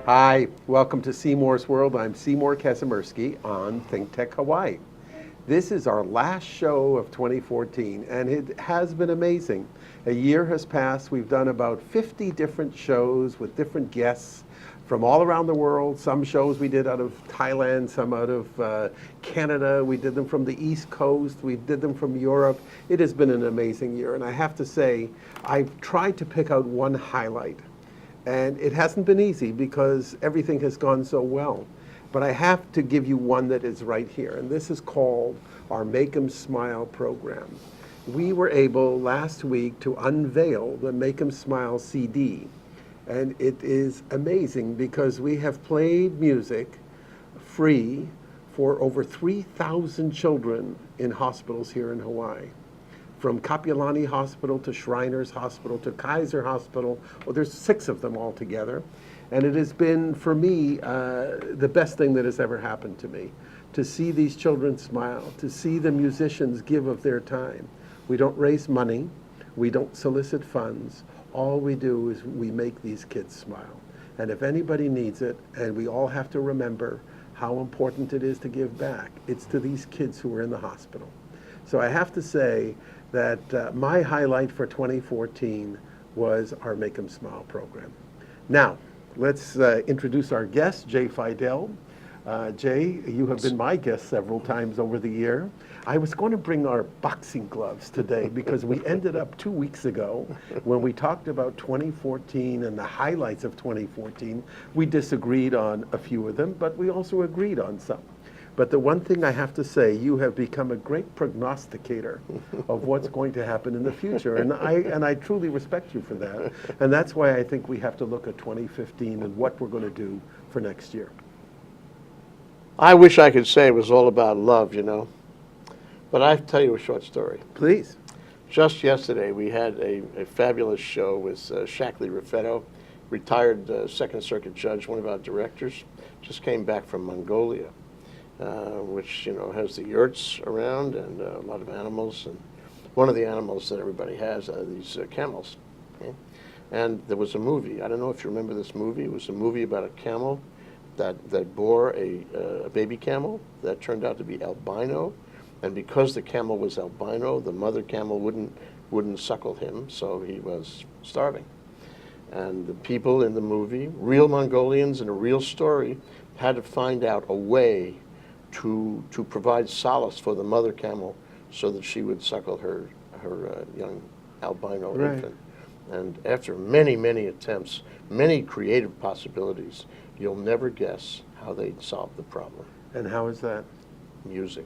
Hi, welcome to Seymour's World. I'm Seymour Kazirmirski on ThinkTech Hawaii. This is our last show of 2014, and it has been amazing. A year has passed. We've done about 50 different shows with different guests from all around the world. Some shows we did out of Thailand, some out of Canada. We did them from the East Coast. We did them from Europe. It has been an amazing year, and I have to say, I've tried to pick out one highlight. And it hasn't been easy because everything has gone so well. But I have to give you one that is right here, and this is called our Make 'em Smile program. We were able last week to unveil the Make 'em Smile CD. And it is amazing because we have played music free for over 3,000 children in hospitals here in Hawaii. From Kapiolani Hospital to Shriners Hospital to Kaiser Hospital. Well, there's 6 of them all together. And it has been, for me, the best thing that has ever happened to me. To see these children smile, to see the musicians give of their time. We don't raise money. We don't solicit funds. All we do is we make these kids smile. And if anybody needs it, and we all have to remember how important it is to give back, it's to these kids who are in the hospital. So I have to say that my highlight for 2014 was our Make 'em Smile program. Now, let's introduce our guest, Jay Fidell. Jay, you have been my guest several times over the year. I was going to bring our boxing gloves today because we ended up 2 weeks ago when we talked about 2014 and the highlights of 2014. We disagreed on a few of them, but we also agreed on some. But the one thing I have to say, you have become a great prognosticator of what's going to happen in the future. And I truly respect you for that. And that's why I think we have to look at 2015 and what we're going to do for next year. I wish I could say it was all about love, you know. But I have to tell you a short story. Please. Just yesterday, we had a fabulous show with Shackley Raffetto, retired Second Circuit judge, one of our directors, just came back from Mongolia. Which, you know, has the yurts around and a lot of animals. And one of the animals that everybody has are these camels. Okay? And there was a movie. I don't know if you remember this movie. It was a movie about a camel that bore a baby camel that turned out to be albino. And because the camel was albino, the mother camel wouldn't suckle him, so he was starving. And the people in the movie, real Mongolians in a real story, had to find out a way to provide solace for the mother camel so that she would suckle her young albino infant. And after many, many attempts, many creative possibilities, you'll never guess how they solved the problem. And how is that? Music.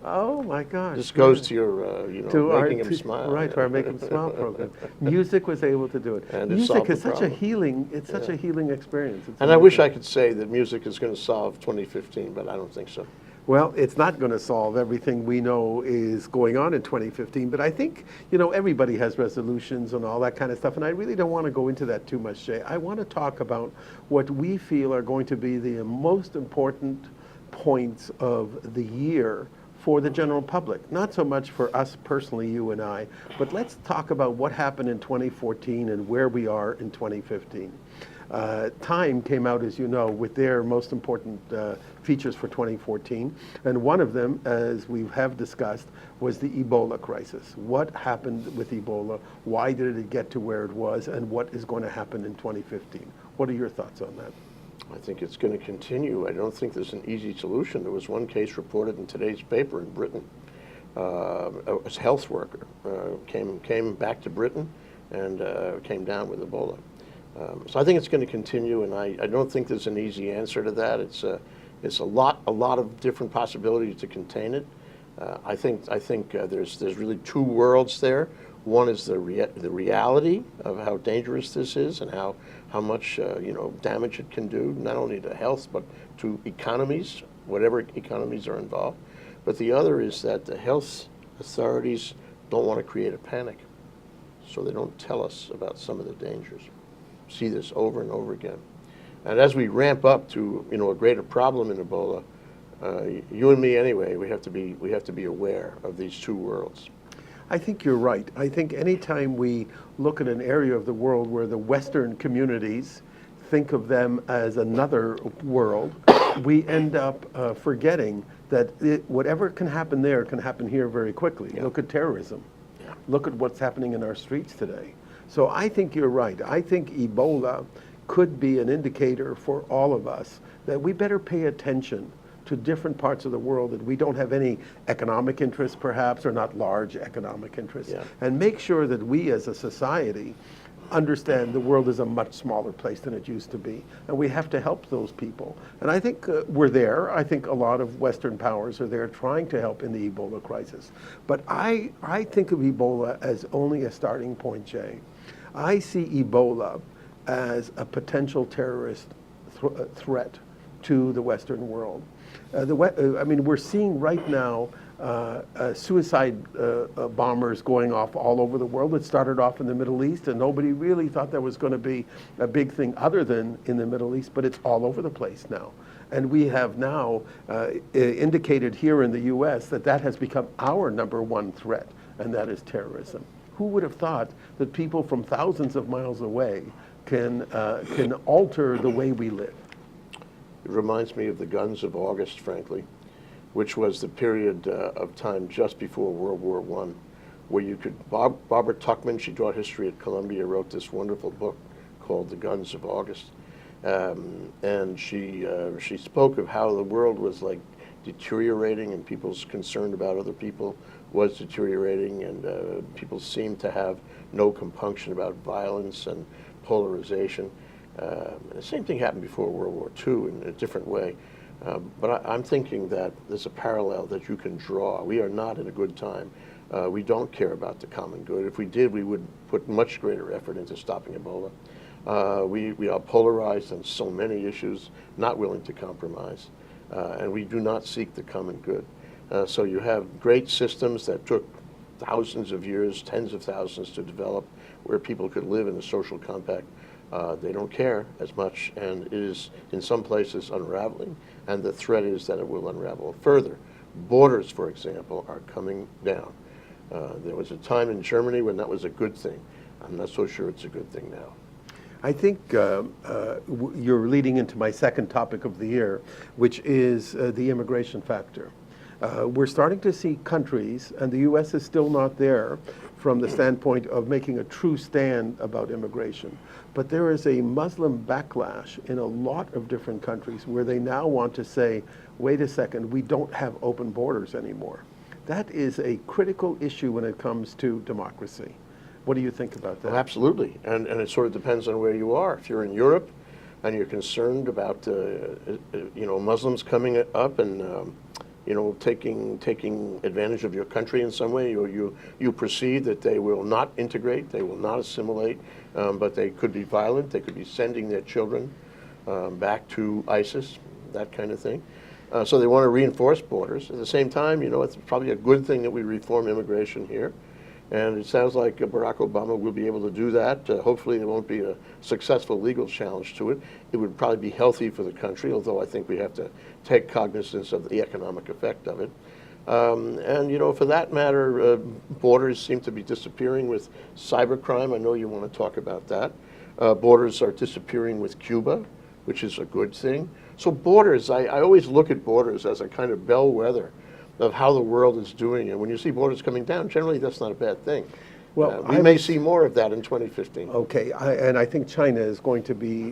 Oh my gosh. This goes to your, making him smile. Right, to our Make 'em Smile program. Music was able to do it. And music is such a healing, it's such a healing experience. It's and I wish I could say that music is going to solve 2015, but I don't think so. Well, it's not going to solve everything we know is going on in 2015, but I think, everybody has resolutions and all that kind of stuff, and I really don't want to go into that too much, Jay. I want to talk about what we feel are going to be the most important points of the year for the general public. Not so much for us personally, you and I, but let's talk about what happened in 2014 and where we are in 2015. Time came out, as you know, with their most important features for 2014, and one of them, as we have discussed, was the Ebola crisis. What happened with Ebola? Why did it get to where it was? And what is going to happen in 2015? What are your thoughts on that? I think it's going to continue. I don't think there's an easy solution. There was one case reported in today's paper in Britain. A health worker came back to Britain and came down with Ebola. So I think it's going to continue, and I don't think there's an easy answer to that. It's a lot of different possibilities to contain it. I think there's really 2 worlds there. One is the reality of how dangerous this is and how much damage it can do, not only to health but to economies, whatever economies are involved. But the other is that the health authorities don't want to create a panic, so they don't tell us about some of the dangers. See this over and over again. And as we ramp up to a greater problem in Ebola, you and me anyway, we have to be aware of these 2 worlds. I think you're right. I think anytime we look at an area of the world where the Western communities think of them as another world, we end up forgetting that whatever can happen there can happen here very quickly. Yeah. Look at terrorism. Yeah. Look at what's happening in our streets today. So I think you're right. I think Ebola could be an indicator for all of us that we better pay attention to different parts of the world that we don't have any economic interests perhaps, or not large economic interests, Yeah. and make sure that we as a society understand the world is a much smaller place than it used to be, and we have to help those people. And I think we're there. I think a lot of Western powers are there trying to help in the Ebola crisis. But I think of Ebola as only a starting point, Jay. I see Ebola as a potential terrorist threat to the Western world. I mean, we're seeing right now suicide bombers going off all over the world. It started off in the Middle East, and nobody really thought that was going to be a big thing other than in the Middle East, but it's all over the place now. And we have now indicated here in the U.S. that has become our #1 threat, and that is terrorism. Who would have thought that people from thousands of miles away can alter the way we live? It reminds me of the Guns of August, frankly, which was the period of time just before World War I, where you could, Barbara Tuchman, she taught history at Columbia, wrote this wonderful book called The Guns of August. And she spoke of how the world was like deteriorating, and people's concern about other people was deteriorating, and people seemed to have no compunction about violence and polarization. The same thing happened before World War II in a different way. But I'm thinking that there's a parallel that you can draw. We are not in a good time. We don't care about the common good. If we did, we would put much greater effort into stopping Ebola. We are polarized on so many issues, not willing to compromise, and we do not seek the common good. So you have great systems that took thousands of years, tens of thousands to develop, where people could live in a social compact. They don't care as much, and it is in some places unraveling, and the threat is that it will unravel further. Borders, for example, are coming down. There was a time in Germany when that was a good thing. I'm not so sure it's a good thing now. I think you're leading into my second topic of the year, which is the immigration factor. We're starting to see countries, and the U.S. is still not there from the standpoint of making a true stand about immigration. But there is a Muslim backlash in a lot of different countries where they now want to say, wait a second, we don't have open borders anymore. That is a critical issue when it comes to democracy. What do you think about that? Well, absolutely, and it sort of depends on where you are. If you're in Europe and you're concerned about Muslims coming up and taking advantage of your country in some way, or you perceive that they will not integrate, they will not assimilate, but they could be violent, they could be sending their children back to ISIS, that kind of thing. So they want to reinforce borders. At the same time, it's probably a good thing that we reform immigration here. And it sounds like Barack Obama will be able to do that. Hopefully there won't be a successful legal challenge to it. It would probably be healthy for the country, although I think we have to take cognizance of the economic effect of it. For that matter, borders seem to be disappearing with cybercrime. I know you want to talk about that. Borders are disappearing with Cuba, which is a good thing. So borders, I always look at borders as a kind of bellwether of how the world is doing. And when you see borders coming down, generally that's not a bad thing. Well, we may see more of that in 2015. Okay, and I think China is going to be,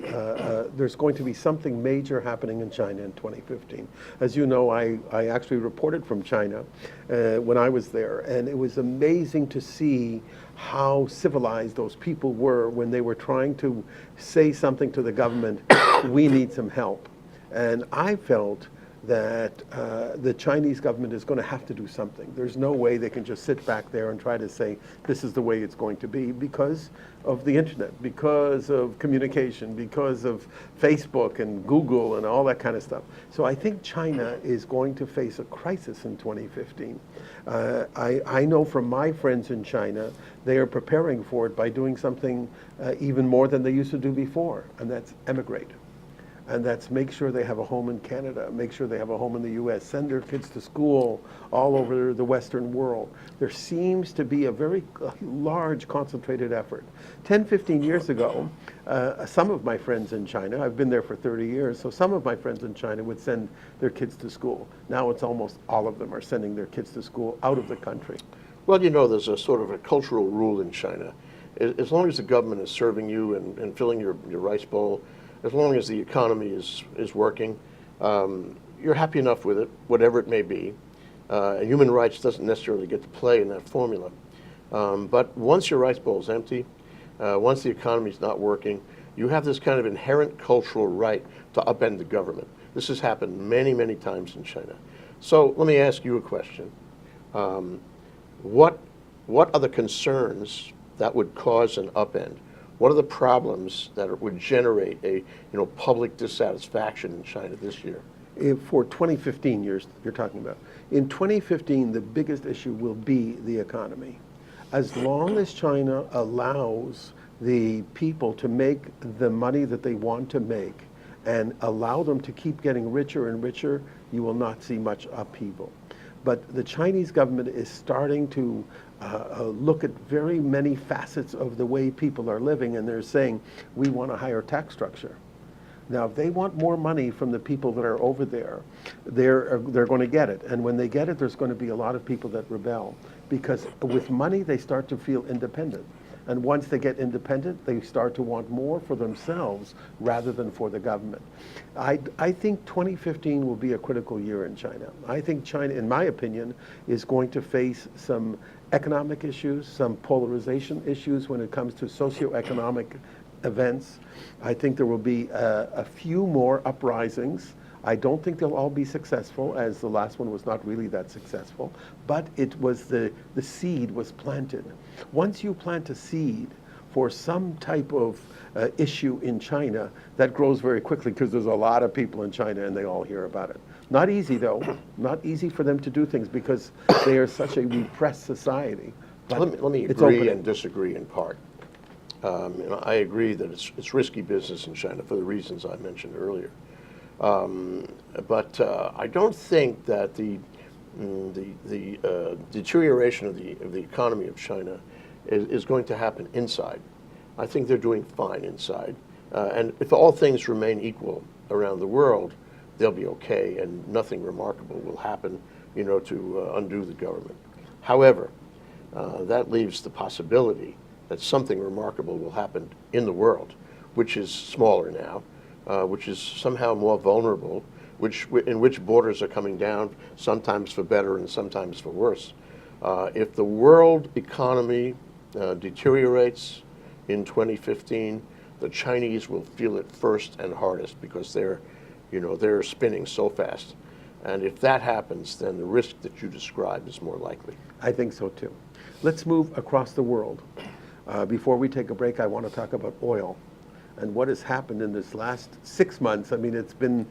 there's going to be something major happening in China in 2015. As you know, I actually reported from China when I was there, and it was amazing to see how civilized those people were when they were trying to say something to the government, we need some help. And I felt that the Chinese government is going to have to do something. There's no way they can just sit back there and try to say this is the way it's going to be because of the internet, because of communication, because of Facebook and Google and all that kind of stuff. So I think China is going to face a crisis in 2015. I know from my friends in China, they are preparing for it by doing something even more than they used to do before, and that's emigrate. And that's make sure they have a home in Canada, make sure they have a home in the US, send their kids to school all over the Western world. There seems to be a very large concentrated effort. 10, 15 years ago, some of my friends in China, I've been there for 30 years, so some of my friends in China would send their kids to school. Now it's almost all of them are sending their kids to school out of the country. Well, you know, there's a sort of a cultural rule in China. As long as the government is serving you and filling your rice bowl, as long as the economy is working, you're happy enough with it, whatever it may be. And human rights doesn't necessarily get to play in that formula. But once your rice bowl is empty, once the economy is not working, you have this kind of inherent cultural right to upend the government. This has happened many, many times in China. So let me ask you a question. What are the concerns that would cause an upend? What are the problems that would generate a public dissatisfaction in China this year? For 2015 years, you're talking about. In 2015, the biggest issue will be the economy. As long as China allows the people to make the money that they want to make and allow them to keep getting richer and richer, you will not see much upheaval. But the Chinese government is starting to look at very many facets of the way people are living, and they're saying, we want a higher tax structure. Now, if they want more money from the people that are over there, they're going to get it. And when they get it, there's going to be a lot of people that rebel. Because with money, they start to feel independent. And once they get independent, they start to want more for themselves rather than for the government. I think 2015 will be a critical year in China. I think China, in my opinion, is going to face some economic issues, some polarization issues when it comes to socioeconomic events. I think there will be a few more uprisings. I don't think they'll all be successful, as the last one was not really that successful, but it was the seed was planted. Once you plant a seed for some type of issue in China, that grows very quickly because there's a lot of people in China and they all hear about it. Not easy though, not easy for them to do things because they are such a repressed society. Let me agree and disagree in part. I agree that it's risky business in China for the reasons I mentioned earlier. But I don't think that the deterioration of the economy of China is going to happen inside. I think they're doing fine inside. And if all things remain equal around the world, they'll be okay and nothing remarkable will happen, to undo the government. However, that leaves the possibility that something remarkable will happen in the world, which is smaller now, which is somehow more vulnerable, in which borders are coming down, sometimes for better and sometimes for worse. If the world economy deteriorates in 2015, the Chinese will feel it first and hardest because they're spinning so fast. And if that happens, then the risk that you described is more likely. I think so too. Let's move across the world. Before we take a break, I want to talk about oil and what has happened in this last 6 months. I mean, it's been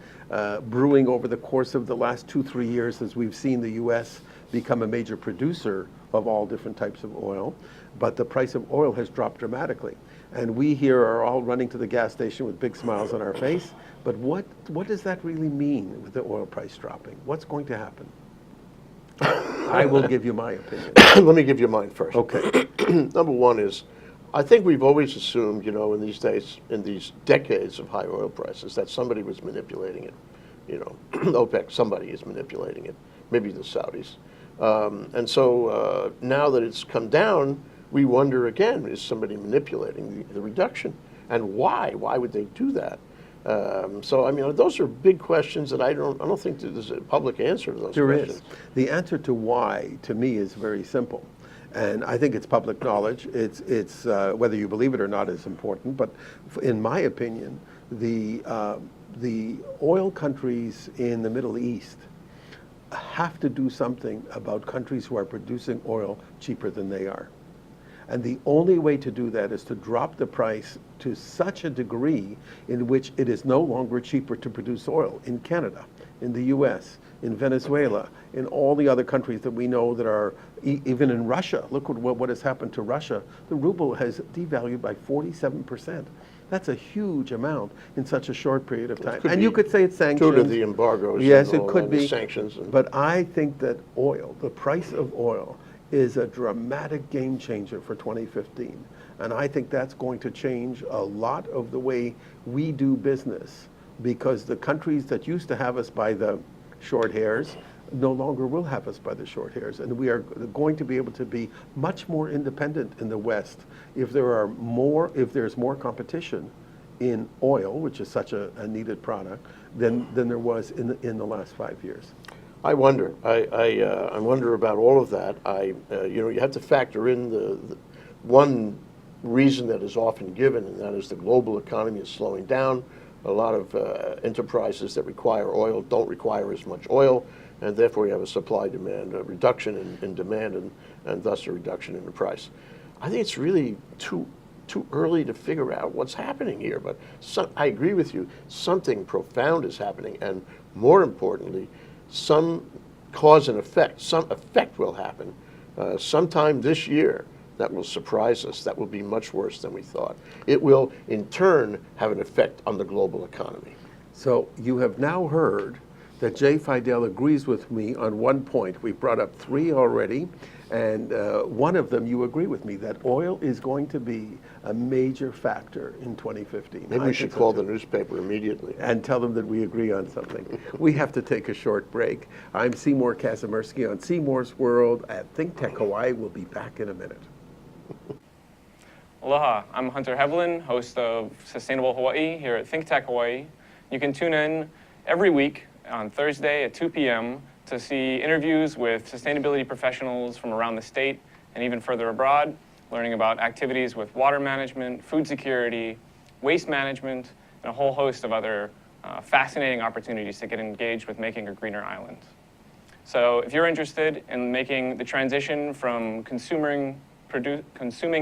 brewing over the course of the last 2-3 years as we've seen the U.S. become a major producer of all different types of oil. But the price of oil has dropped dramatically. And we here are all running to the gas station with big smiles on our face. But what does that really mean with the oil price dropping? What's going to happen? I will give you my opinion. Let me give you mine first. Okay. Number one is, I think we've always assumed, in these days, in these decades of high oil prices, that somebody was manipulating it. OPEC, somebody is manipulating it, maybe the Saudis. And so now that it's come down, we wonder again, is somebody manipulating the reduction? And why? Why would they do that? So, I mean, those are big questions that I don't think there's a public answer to those questions. There is. The answer to why, to me, is very simple. And I think it's public knowledge. It's whether you believe it or not is important. But in my opinion, the oil countries in the Middle East have to do something about countries who are producing oil cheaper than they are. And the only way to do that is to drop the price to such a degree in which it is no longer cheaper to produce oil in Canada, in the US, in Venezuela, in all the other countries that we know that are, even in Russia. Look what has happened to Russia. The ruble has devalued by 47%. That's a huge amount in such a short period of time. could And you be could say it's sanctions. Due to the embargoes. Yes, and it all could and the be. sanctions. But I think that oil, the price of oil, is a dramatic game changer for 2015. And I think that's going to change a lot of the way we do business, because the countries that used to have us by the short hairs no longer will have us by the short hairs. And we are going to be able to be much more independent in the West if there's more competition in oil, which is such a needed product, than there was in the last 5 years. I wonder. I wonder about all of that. You have to factor in the one reason that is often given, and that is the global economy is slowing down. A lot of enterprises that require oil don't require as much oil, and therefore you have a supply-demand reduction in demand, and thus a reduction in the price. I think it's really too early to figure out what's happening here, but I agree with you. Something profound is happening, and more importantly, some cause and effect. Some effect will happen sometime this year that will surprise us, that will be much worse than we thought. It will, in turn, have an effect on the global economy. So you have now heard that Jay Fidell agrees with me on one point. We've brought up three already, and one of them you agree with me, that oil is going to be a major factor in 2015. Maybe we should call the newspaper immediately. And tell them that we agree on something. We have to take a short break. I'm Seymour Kazirmirski on Seymour's World at ThinkTech Hawaii. We'll be back in a minute. Aloha, I'm Hunter Hevelin, host of Sustainable Hawaii here at ThinkTech Hawaii. You can tune in every week on Thursday at 2 p.m. to see interviews with sustainability professionals from around the state and even further abroad, learning about activities with water management, food security, waste management, and a whole host of other fascinating opportunities to get engaged with making a greener island. So if you're interested in making the transition from consuming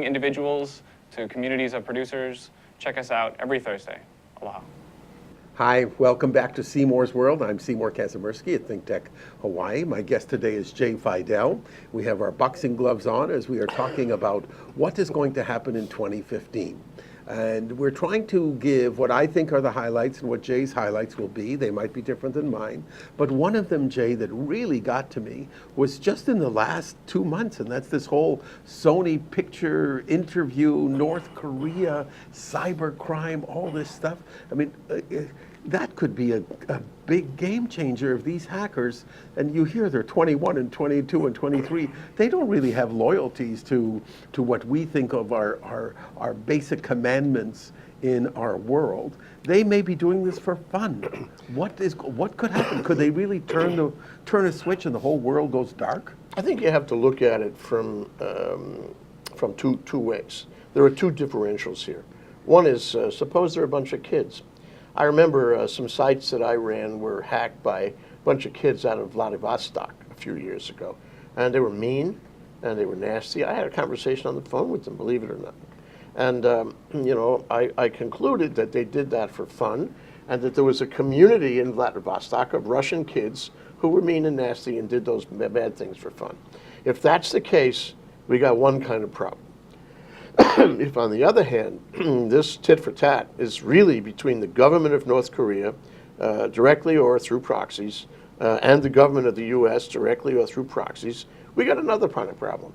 individuals to communities of producers, check us out every Thursday. Aloha. Hi, welcome back to Seymour's World. I'm Seymour Kazirmirski at ThinkTech Hawaii. My guest today is Jay Fidell. We have our boxing gloves on as we are talking about what is going to happen in 2015. And we're trying to give what I think are the highlights and what Jay's highlights will be. They might be different than mine. But one of them, Jay, that really got to me was just in the last 2 months, and that's this whole Sony picture interview, North Korea, cybercrime, all this stuff. I mean, that could be a big game changer if these hackers, and you hear they're 21 and 22 and 23, they don't really have loyalties to what we think of our basic commandments in our world. They may be doing this for fun. What could happen? Could they really turn a switch and the whole world goes dark? I think you have to look at it from two ways. There are two differentials here. One is, suppose they're a bunch of kids. I remember some sites that I ran were hacked by a bunch of kids out of Vladivostok a few years ago. And they were mean, and they were nasty. I had a conversation on the phone with them, believe it or not. And, I concluded that they did that for fun, and that there was a community in Vladivostok of Russian kids who were mean and nasty and did those bad things for fun. If that's the case, we got one kind of problem. If, on the other hand, this tit for tat is really between the government of North Korea, directly or through proxies, and the government of the U.S. directly or through proxies, we got another kind of problem.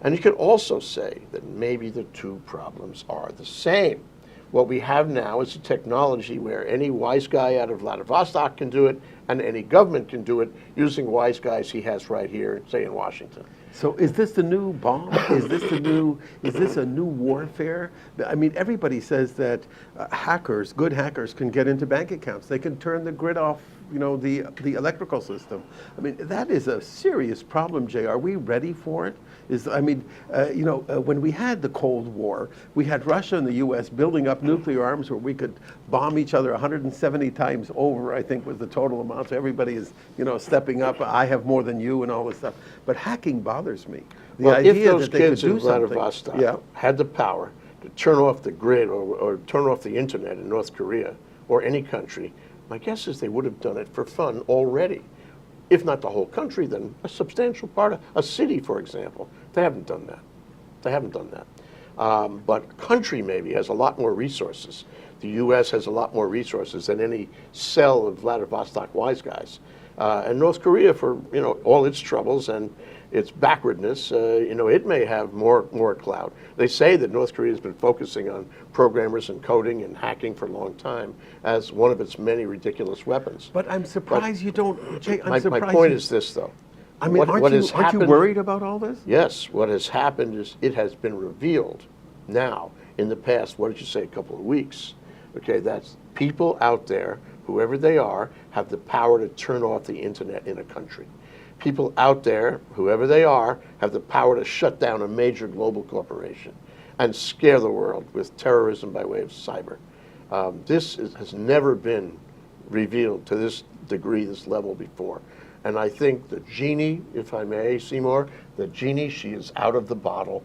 And you could also say that maybe the two problems are the same. What we have now is a technology where any wise guy out of Vladivostok can do it, and any government can do it using wise guys he has right here, say in Washington. So is this the new bomb? Is this a new warfare? I mean, everybody says that good hackers can get into bank accounts. They can turn the grid off, the electrical system. I mean, that is a serious problem, Jay. Are we ready for it? When we had the Cold War, we had Russia and the U.S. building up nuclear arms where we could bomb each other 170 times over, I think was the total amount. So everybody is, stepping up. I have more than you and all this stuff. But hacking bothers me. If those kids in Vladivostok had the power to turn off the grid or turn off the internet in North Korea or any country, my guess is they would have done it for fun already. If not the whole country, then a substantial part of a city, for example. They haven't done that. But country maybe has a lot more resources. The U.S. has a lot more resources than any cell of Vladivostok wise guys. And North Korea, for all its troubles and its backwardness, it may have more clout. They say that North Korea has been focusing on programmers and coding and hacking for a long time as one of its many ridiculous weapons. But I'm surprised you don't, Jay, I'm My surprised. point is this, though. I mean, aren't you worried about all this? Yes, what has happened is it has been revealed now in the past, what did you say, a couple of weeks? Okay, that's people out there, whoever they are, have the power to turn off the internet in a country. People out there, whoever they are, have the power to shut down a major global corporation and scare the world with terrorism by way of cyber. Has never been revealed to this degree, this level before. And I think the genie, if I may, Seymour, the genie, she is out of the bottle,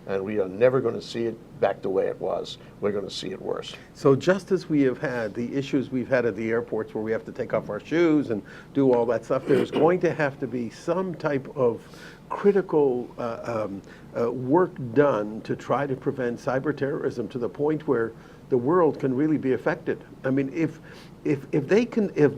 and we are never going to see it back the way it was. We're going to see it worse. So just as we have had the issues we've had at the airports where we have to take off our shoes and do all that stuff, there's going to have to be some type of critical work done to try to prevent cyber terrorism to the point where the world can really be affected. I mean, if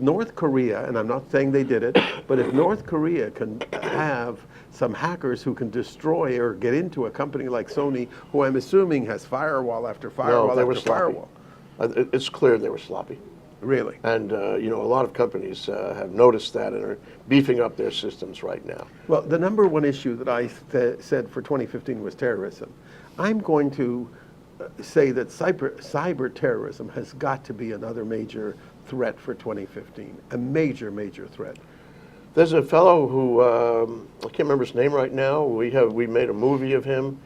North Korea, and I'm not saying they did it, but if North Korea can have some hackers who can destroy or get into a company like Sony, who I'm assuming has firewall after firewall after firewall. It's clear they were sloppy. Really? And a lot of companies have noticed that and are beefing up their systems right now. Well, the number one issue that I said for 2015 was terrorism. I'm going to say that cyber terrorism has got to be another major threat for 2015, a major, major threat. There's a fellow who, I can't remember his name right now. We made a movie of him.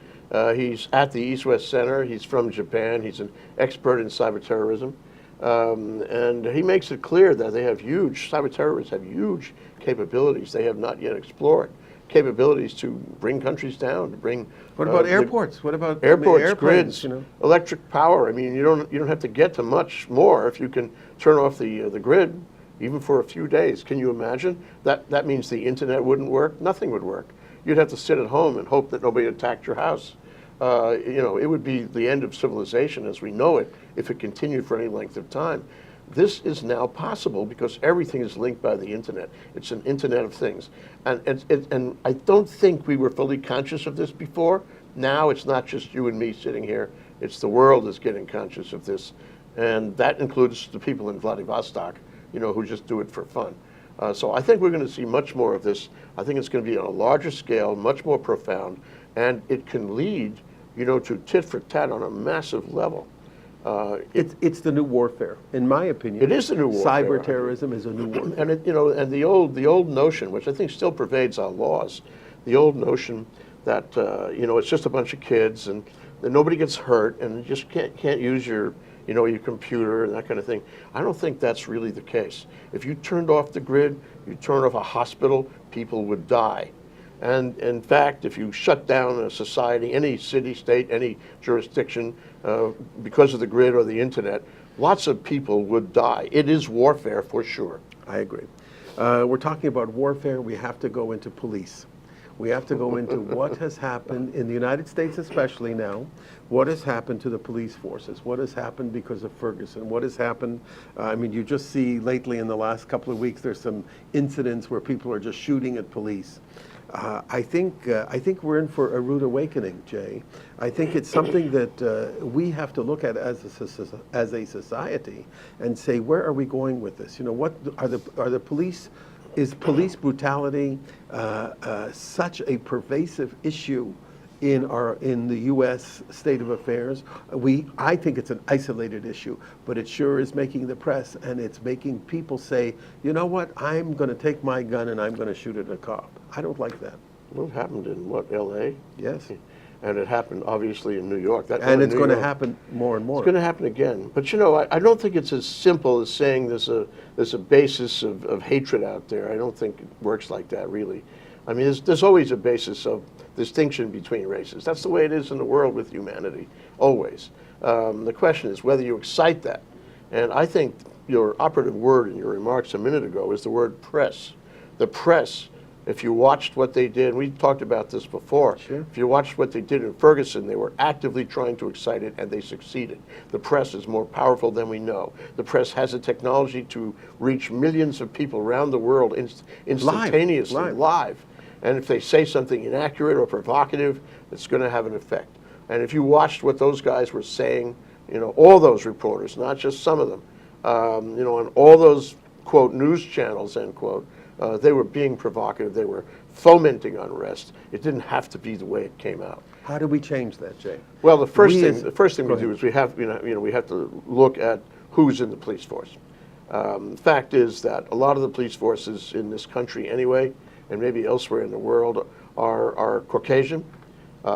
He's at the East-West Center. He's from Japan. He's an expert in cyber terrorism. And he makes it clear that cyber terrorists have huge capabilities they have not yet explored. Capabilities to bring countries down, to bring. What about airports? What about airports, airplanes, grids, electric power? I mean, you don't have to get to much more if you can turn off the grid, even for a few days. Can you imagine? That means the internet wouldn't work. Nothing would work. You'd have to sit at home and hope that nobody attacked your house. It would be the end of civilization as we know it if it continued for any length of time. This is now possible because everything is linked by the internet. It's an internet of things. And I don't think we were fully conscious of this before. Now it's not just you and me sitting here. It's the world that's getting conscious of this. And that includes the people in Vladivostok, who just do it for fun. So I think we're going to see much more of this. I think it's going to be on a larger scale, much more profound, and it can lead, to tit for tat on a massive level. It's the new warfare, in my opinion. It is the new warfare. Cyber terrorism is a new warfare. And and the old notion, which I think still pervades our laws, the old notion that it's just a bunch of kids and that nobody gets hurt and you just can't use your your computer and that kind of thing. I don't think that's really the case. If you turned off the grid, you turned off a hospital, people would die. And in fact, if you shut down a society, any city, state, any jurisdiction, because of the grid or the internet, lots of people would die. It is warfare for sure. I agree. We're talking about warfare. We have to go into police. We have to go into what has happened in the United States, especially now. What has happened to the police forces? What has happened because of Ferguson? What has happened? You just see lately in the last couple of weeks, there's some incidents where people are just shooting at police. I think we're in for a rude awakening, Jay. I think it's something that we have to look at as a society and say, where are we going with this? What are the police? Is police brutality such a pervasive issue in the U.S. state of affairs? I think it's an isolated issue, but it sure is making the press, and it's making people say, you know what? I'm going to take my gun and I'm going to shoot at a cop. I don't like that. Well, it happened in L.A.? Yes. And it happened obviously in New York. And it's going to happen more and more. It's going to happen again. But I don't think it's as simple as saying there's a basis of hatred out there. I don't think it works like that, really. I mean, there's always a basis of distinction between races. That's the way it is in the world with humanity, always. The question is whether you excite that. And I think your operative word in your remarks a minute ago is the word press. The press If you watched what they did, we talked about this before. Sure. If you watched what they did in Ferguson, they were actively trying to excite it, and they succeeded. The press is more powerful than we know. The press has the technology to reach millions of people around the world instantaneously, live. And if they say something inaccurate or provocative, it's going to have an effect. And if you watched what those guys were saying, all those reporters, not just some of them, on all those, quote, news channels, end quote, they were being provocative. They were fomenting unrest. It didn't have to be the way it came out. How do we change that, Jay? Well, the first thing we do is we have to look at who's in the police force. The fact is that a lot of the police forces in this country anyway, and maybe elsewhere in the world, are Caucasian.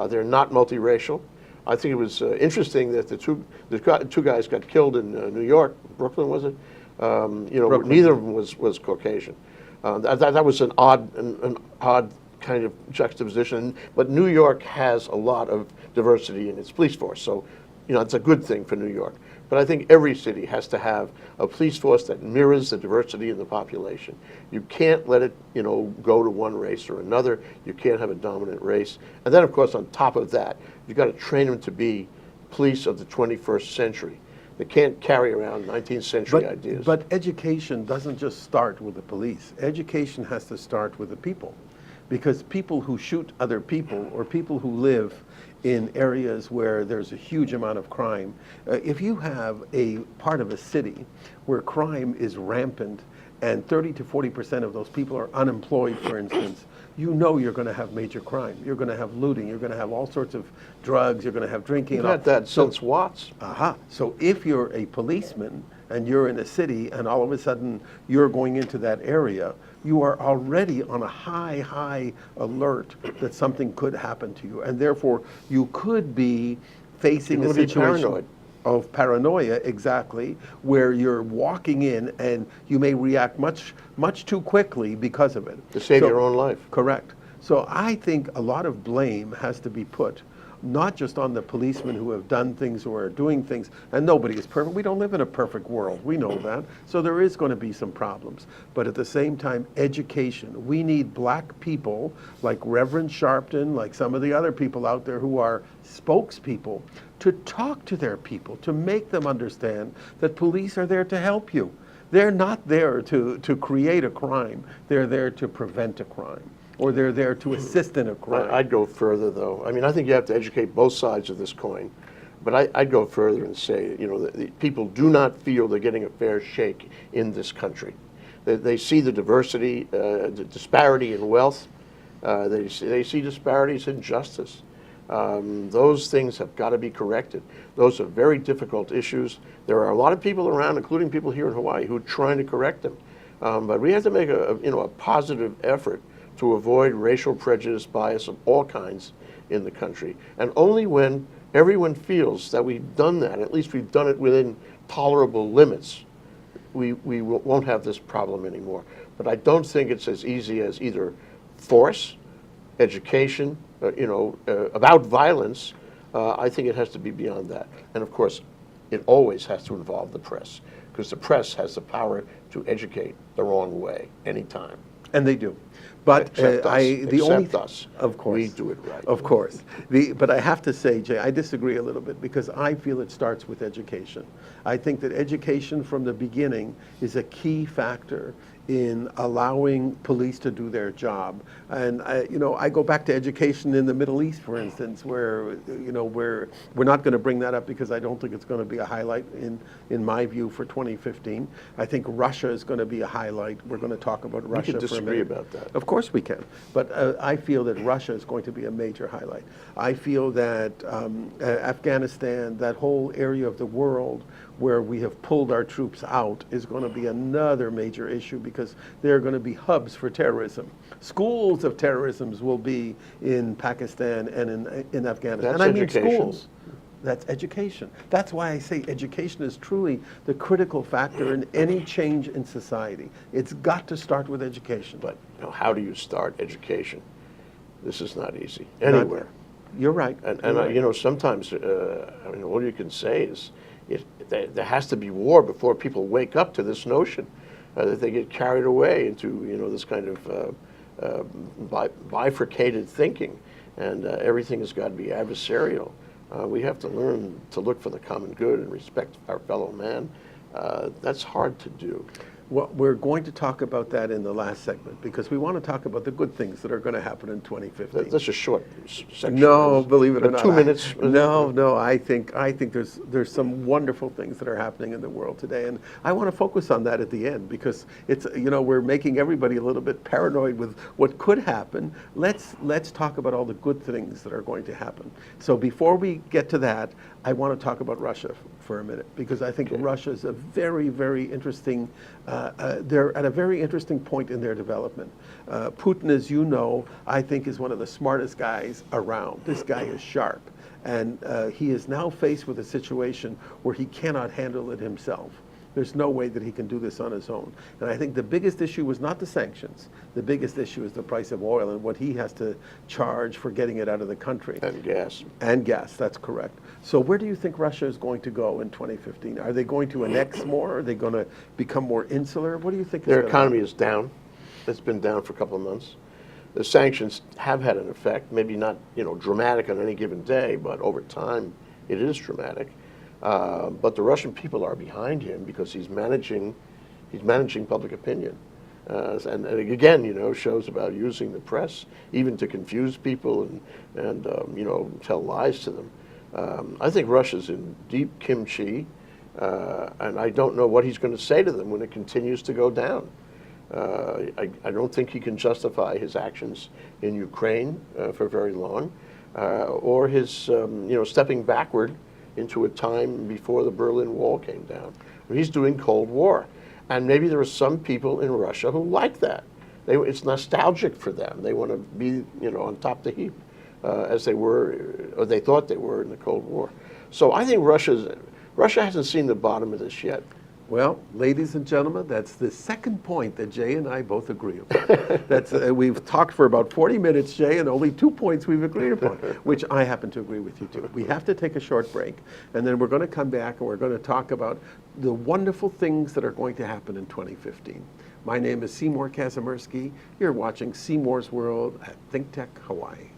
They're not multiracial. I think it was interesting that the two guys got killed in New York, Brooklyn, was it? Brooklyn. Neither of them was Caucasian. That was an odd kind of juxtaposition. But New York has a lot of diversity in its police force, so it's a good thing for New York. But I think every city has to have a police force that mirrors the diversity in the population. You can't let it, go to one race or another. You can't have a dominant race. And then, of course, on top of that, you've got to train them to be police of the 21st century. They can't carry around 19th century ideas. But education doesn't just start with the police. Education has to start with the people. Because people who shoot other people, or people who live in areas where there's a huge amount of crime, if you have a part of a city where crime is rampant and 30 to 40% of those people are unemployed, for instance, you're going to have major crime. You're going to have looting. You're going to have all sorts of drugs. You're going to have drinking. We've had that since Watts. So if you're a policeman and you're in a city and all of a sudden you're going into that area, you are already on a high alert that something could happen to you. And therefore, you could be facing a situation of paranoia, exactly, where you're walking in and you may react much too quickly because of it. To save your own life. Correct. So I think a lot of blame has to be put not just on the policemen who have done things or are doing things, and nobody is perfect. We don't live in a perfect world. We know that. So there is going to be some problems. But at the same time, education. We need black people like Reverend Sharpton, like some of the other people out there who are spokespeople, to talk to their people, to make them understand that police are there to help you. They're not there to create a crime. They're there to prevent a crime. Or they're there to assist in a crime. I'd go further, though. I mean, I think you have to educate both sides of this coin. But I'd go further and say, that people do not feel they're getting a fair shake in this country. They see the diversity, the disparity in wealth. They see disparities in justice. Those things have got to be corrected. Those are very difficult issues. There are a lot of people around, including people here in Hawaii, who are trying to correct them. But we have to make a positive effort to avoid racial prejudice, bias of all kinds in the country. And only when everyone feels that we've done that, at least we've done it within tolerable limits, we won't have this problem anymore. But I don't think it's as easy as either force, education, about violence. I think it has to be beyond that. And of course, it always has to involve the press, because the press has the power to educate the wrong way anytime. And they do. But Except us. Of course. We do it right. Of course. But I have to say, Jay, I disagree a little bit, because I feel it starts with education. I think that education from the beginning is a key factor in allowing police to do their job. And I go back to education in the Middle East, for instance, where we're not going to bring that up because I don't think it's going to be a highlight in my view for 2015. I think Russia is going to be a highlight. We're going to talk about Russia for a minute. We can disagree about that. Of course we can. But I feel that Russia is going to be a major highlight. I feel that Afghanistan, that whole area of the world where we have pulled our troops out, is going to be another major issue, because they're going to be hubs for terrorism. Schools of terrorism will be in Pakistan and in Afghanistan. That's and I mean education. schools. That's education. That's why I say education is truly the critical factor in any change in society. It's got to start with education. But how do you start education? This is not easy anywhere. You're right. And sometimes all you can say is there has to be war before people wake up to this notion that they get carried away into this kind of bifurcated thinking, and everything has got to be adversarial. We have to learn to look for the common good and respect our fellow man. That's hard to do. Well, we're going to talk about that in the last segment because we want to talk about the good things that are going to happen in 2015. That's a short section. No, believe it or not. 2 minutes? No. I think there's some wonderful things that are happening in the world today, and I want to focus on that at the end because it's we're making everybody a little bit paranoid with what could happen. Let's talk about all the good things that are going to happen. So before we get to that, I want to talk about Russia for a minute because I think Russia is a very, very interesting. They're at a very interesting point in their development. Putin, as you know, I think is one of the smartest guys around. This guy is sharp, and he is now faced with a situation where he cannot handle it himself. There's no way that he can do this on his own. And I think the biggest issue was not the sanctions. The biggest issue is the price of oil and what he has to charge for getting it out of the country. And gas. And gas, that's correct. So where do you think Russia is going to go in 2015? Are they going to annex more? Are they going to become more insular? What do you think? Their economy is down. It's been down for a couple of months. The sanctions have had an effect, maybe not dramatic on any given day, but over time it is dramatic. But the Russian people are behind him because he's managing public opinion. And again, shows about using the press even to confuse people and tell lies to them. I think Russia's in deep kimchi, and I don't know what he's going to say to them when it continues to go down. I don't think he can justify his actions in Ukraine for very long, or his stepping backward into a time before the Berlin Wall came down. He's doing Cold War. And maybe there are some people in Russia who like that. It's nostalgic for them. They want to be on top of the heap as they were, or they thought they were in the Cold War. So I think Russia hasn't seen the bottom of this yet. Well, ladies and gentlemen, that's the second point that Jay and I both agree upon. We've talked for about 40 minutes, Jay, and only 2 points we've agreed upon, which I happen to agree with you too. We have to take a short break, and then we're going to come back and we're going to talk about the wonderful things that are going to happen in 2015. My name is Seymour Kazirmirski. You're watching Seymour's World at ThinkTech Hawaii.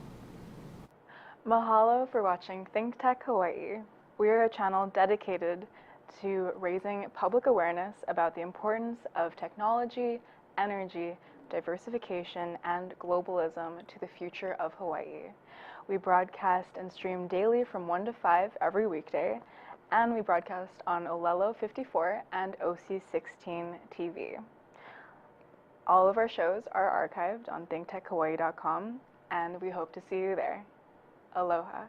Mahalo for watching ThinkTech Hawaii. We are a channel dedicated to raising public awareness about the importance of technology, energy, diversification, and globalism to the future of Hawaii. We broadcast and stream daily from 1 to 5 every weekday, and we broadcast on Olelo 54 and OC16 TV. All of our shows are archived on thinktechhawaii.com, and we hope to see you there. Aloha.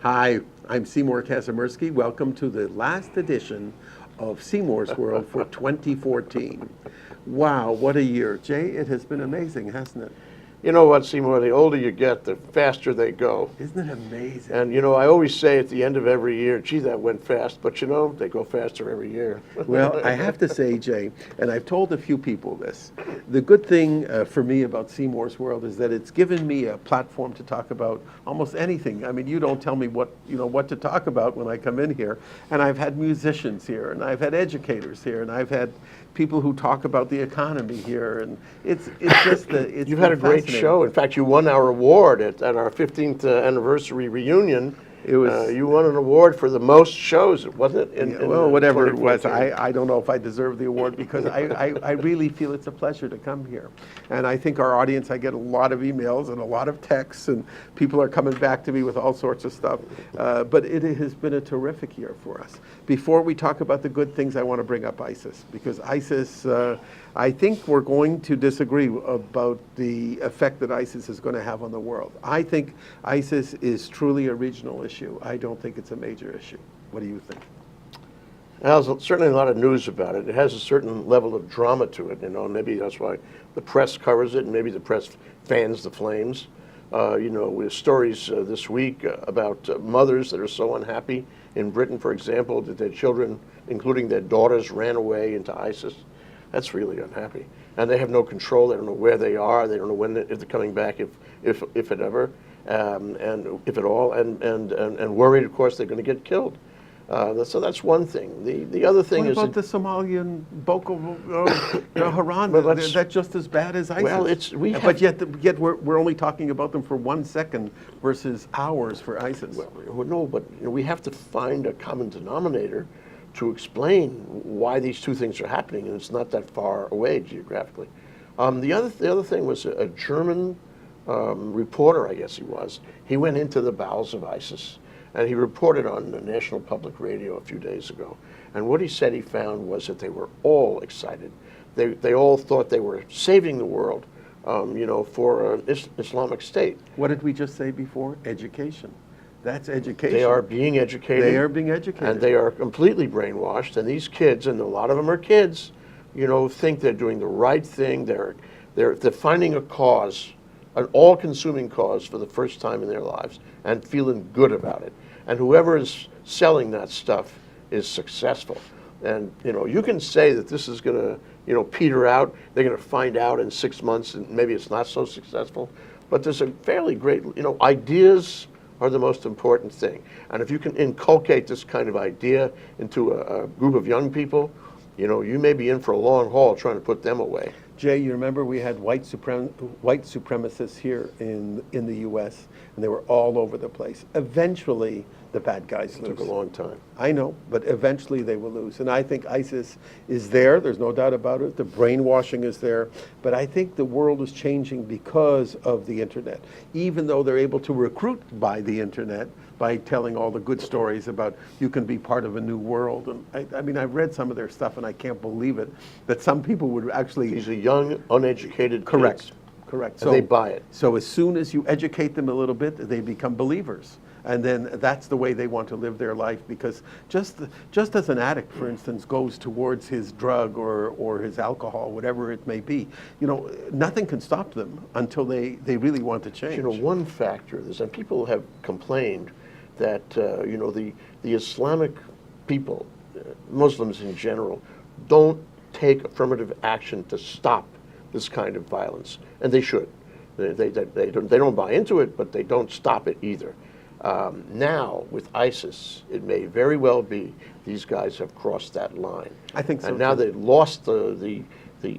Hi, I'm Seymour Kazirmirski. Welcome to the last edition of Seymour's World for 2014. Wow, what a year. Jay, it has been amazing, hasn't it? You know what, Seymour, the older you get, the faster they go. Isn't it amazing? And, I always say at the end of every year, gee, that went fast. But, they go faster every year. Well, I have to say, Jay, and I've told a few people this, the good thing for me about Seymour's World is that it's given me a platform to talk about almost anything. I mean, you don't tell me what to talk about when I come in here. And I've had musicians here, and I've had educators here, and I've had people who talk about the economy here, and it's just it's You've had a great show. In fact, you won our award at our 15th anniversary reunion. It was you won an award for the most shows, wasn't it? Well, whatever it was, I don't know if I deserve the award because I really feel it's a pleasure to come here. And I think our audience, I get a lot of emails and a lot of texts, and people are coming back to me with all sorts of stuff. But it has been a terrific year for us. Before we talk about the good things, I want to bring up ISIS, because ISIS, I think we're going to disagree about the effect that ISIS is going to have on the world. I think ISIS is truly a regional issue. I don't think it's a major issue. What do you think? There's certainly a lot of news about it. It has a certain level of drama to it, maybe that's why the press covers it, and maybe the press fans the flames. With stories this week about mothers that are so unhappy in Britain, for example, that their children, including their daughters, ran away into ISIS. That's really unhappy. And they have no control. They don't know where they are. They don't know when if they're coming back, if it ever, and if at all, and worried, of course, they're going to get killed. So that's one thing. The other thing What is about the Somalian Boko Haram? Well, that's- They're just as bad as ISIS. Well, we have- but yet we're only talking about them for 1 second versus hours for ISIS. Well, no, but we have to find a common denominator to explain why these two things are happening, and it's not that far away geographically. The other thing was a German reporter, I guess he was. He went into the bowels of ISIS, and he reported on the National Public Radio a few days ago. And what he said he found was that they were all excited. They all thought they were saving the world, for an Islamic State. What did we just say before? Education. That's education. They are being educated. They are being educated. And they are completely brainwashed. And these kids, and a lot of them are kids, think they're doing the right thing. They're finding a cause, an all-consuming cause for the first time in their lives, and feeling good about it. And whoever is selling that stuff is successful. And you can say that this is going to peter out. They're going to find out in 6 months, and maybe it's not so successful. But there's a fairly great, ideas are the most important thing. And if you can inculcate this kind of idea into a group of young people, you may be in for a long haul trying to put them away. Jay, you remember we had white supremacists here in the U.S., and they were all over the place. Eventually, the bad guys lose. It took a long time. I know, but eventually they will lose. And I think ISIS is there. There's no doubt about it. The brainwashing is there. But I think the world is changing because of the internet. Even though they're able to recruit by the internet, by telling all the good stories about you can be part of a new world. And I mean, I've read some of their stuff, and I can't believe it, that some people would actually... These are young, uneducated Correct. kids. Correct. And they buy it. So as soon as you educate them a little bit, they become believers. And then that's the way they want to live their life, because just as an addict, for instance, goes towards his drug or his alcohol, whatever it may be, nothing can stop them until they really want to change. One factor is, and people have complained that, the Islamic people, Muslims in general, don't take affirmative action to stop this kind of violence, and they should. They don't buy into it, but they don't stop it either. Now, with ISIS, it may very well be these guys have crossed that line. I think so. And now they've lost the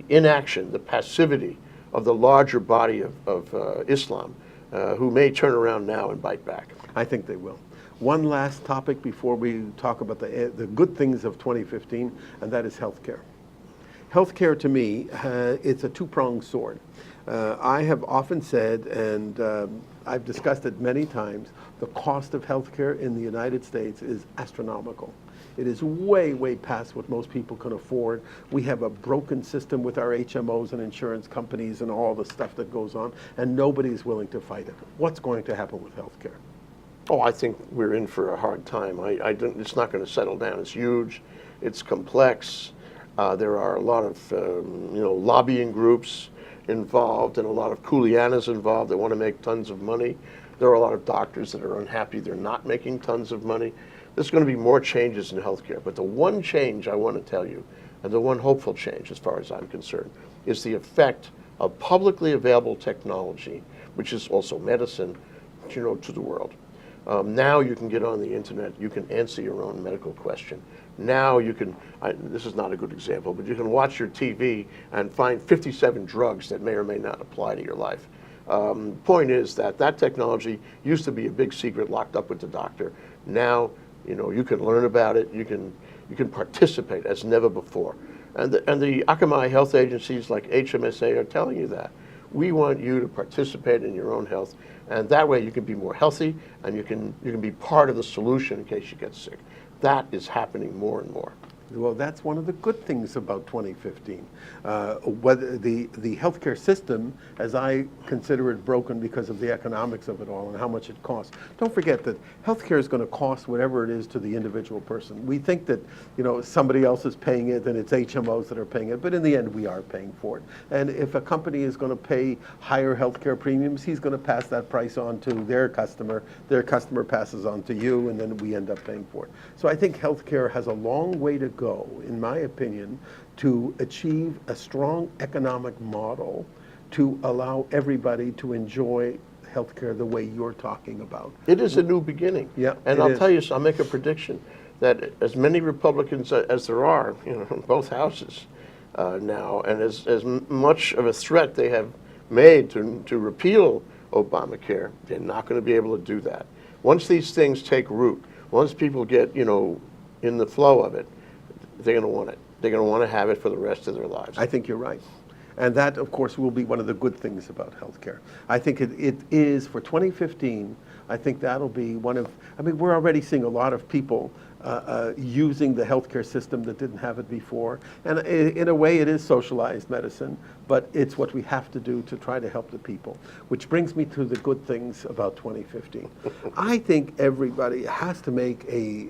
inaction, the passivity of the larger body of Islam, who may turn around now and bite back. I think they will. One last topic before we talk about the good things of 2015, and that is healthcare. Healthcare, to me, it's a two-pronged sword. I have often said, and I've discussed it many times, the cost of healthcare in the United States is astronomical. It is way, way past what most people can afford. We have a broken system with our HMOs and insurance companies and all the stuff that goes on, and nobody is willing to fight it. What's going to happen with healthcare? Oh, I think we're in for a hard time. It's not going to settle down. It's huge. It's complex. There are a lot of lobbying groups involved and a lot of coolianas involved that want to make tons of money. There are a lot of doctors that are unhappy they're not making tons of money. There's going to be more changes in healthcare. But the one change I want to tell you, and the one hopeful change as far as I'm concerned, is the effect of publicly available technology, which is also medicine, to the world. Now you can get on the internet, you can answer your own medical question. Now you can, this is not a good example, but you can watch your TV and find 57 drugs that may or may not apply to your life. Point is that technology used to be a big secret locked up with the doctor. Now, you can learn about it, you can participate as never before. And the Akamai health agencies like HMSA are telling you that. We want you to participate in your own health, and that way you can be more healthy and you can be part of the solution in case you get sick. That is happening more and more. Well, that's one of the good things about 2015. Whether the healthcare system, as I consider it, broken because of the economics of it all and how much it costs. Don't forget that healthcare is going to cost whatever it is to the individual person. We think that somebody else is paying it and it's HMOs that are paying it, but in the end we are paying for it. And if a company is going to pay higher healthcare premiums, he's going to pass that price on to their customer passes on to you, and then we end up paying for it. So I think healthcare has a long way to go, in my opinion, to achieve a strong economic model to allow everybody to enjoy healthcare the way you're talking about. It is a new beginning. Yeah, and I'll tell you, I'll make a prediction. that as many Republicans as there are, in both houses now, and as much of a threat they have made to repeal Obamacare, they're not going to be able to do that. Once these things take root, once people get, in the flow of it, they're going to want it. They're going to want to have it for the rest of their lives. I think you're right. And that, of course, will be one of the good things about healthcare. I think it is, for 2015, I think that'll be one of, we're already seeing a lot of people using the healthcare system that didn't have it before. And in a way, it is socialized medicine, but it's what we have to do to try to help the people. Which brings me to the good things about 2015. I think everybody has to make a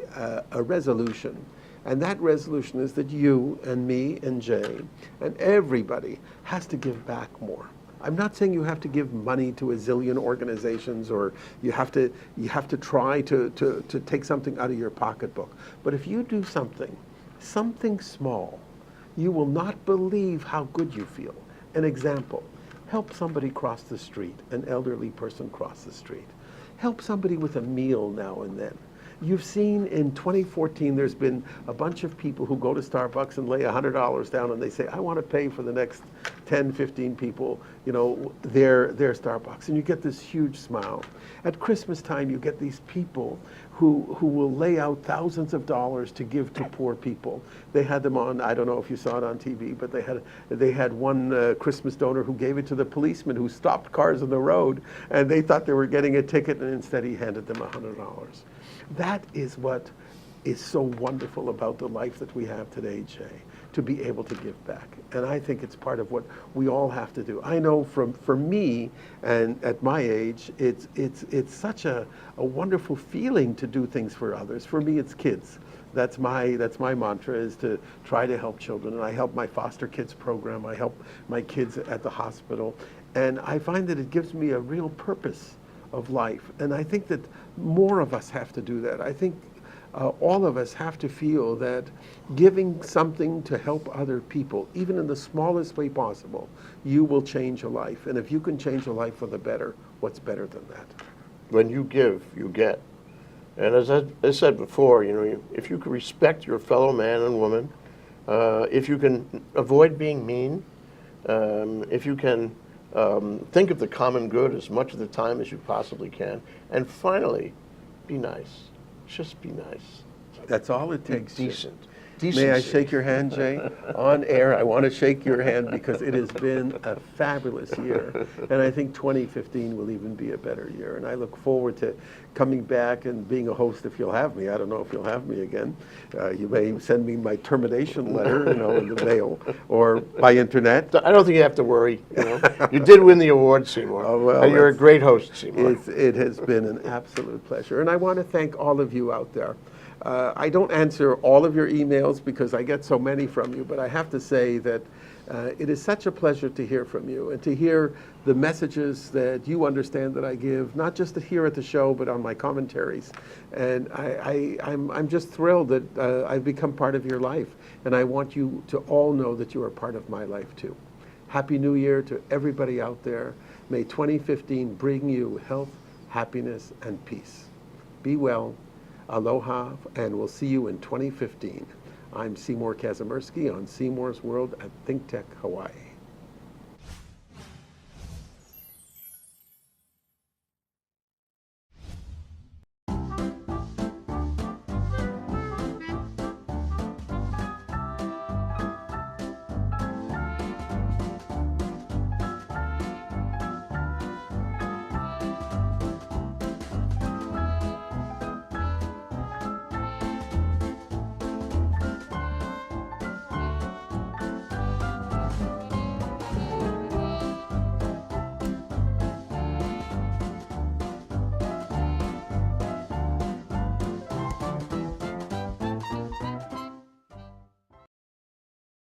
resolution. And that resolution is that you and me and Jay and everybody has to give back more. I'm not saying you have to give money to a zillion organizations, or you have to try to take something out of your pocketbook. But if you do something small, you will not believe how good you feel. An example, help somebody cross the street, an elderly person cross the street. Help somebody with a meal now and then. You've seen in 2014, there's been a bunch of people who go to Starbucks and lay $100 down, and they say, I want to pay for the next 10, 15 people, their Starbucks. And you get this huge smile. At Christmas time, you get these people who will lay out thousands of dollars to give to poor people. They had them on, I don't know if you saw it on TV, but they had one Christmas donor who gave it to the policeman who stopped cars on the road, and they thought they were getting a ticket, and instead he handed them $100. That is what is so wonderful about the life that we have today, Jay, to be able to give back. And I think it's part of what we all have to do. I know for me, and at my age, it's such a wonderful feeling to do things for others. For me, it's kids. That's my mantra, is to try to help children. And I help my foster kids program. I help my kids at the hospital. And I find that it gives me a real purpose of life. And I think that more of us have to do that. I think all of us have to feel that giving something to help other people, even in the smallest way possible, you will change a life. And if you can change a life for the better, what's better than that? When you give, you get. And as I said before, if you can respect your fellow man and woman, if you can avoid being mean, if you can think of the common good as much of the time as you possibly can. And finally, be nice. Just be nice. That's all it takes. Decent. May I shake your hand, Jay? On air, I want to shake your hand because it has been a fabulous year. And I think 2015 will even be a better year. And I look forward to coming back and being a host if you'll have me. I don't know if you'll have me again. You may send me my termination letter, in the mail or by internet. I don't think you have to worry. You did win the award, Seymour. Oh, well, and you're a great host, Seymour. It has been an absolute pleasure. And I want to thank all of you out there. I don't answer all of your emails because I get so many from you, but I have to say that it is such a pleasure to hear from you and to hear the messages that you understand that I give, not just here at the show, but on my commentaries. And I'm just thrilled that I've become part of your life. And I want you to all know that you are part of my life too. Happy New Year to everybody out there. May 2015 bring you health, happiness, and peace. Be well. Aloha, and we'll see you in 2015. I'm Seymour Kazirmirski on Seymour's World at ThinkTech Hawaii.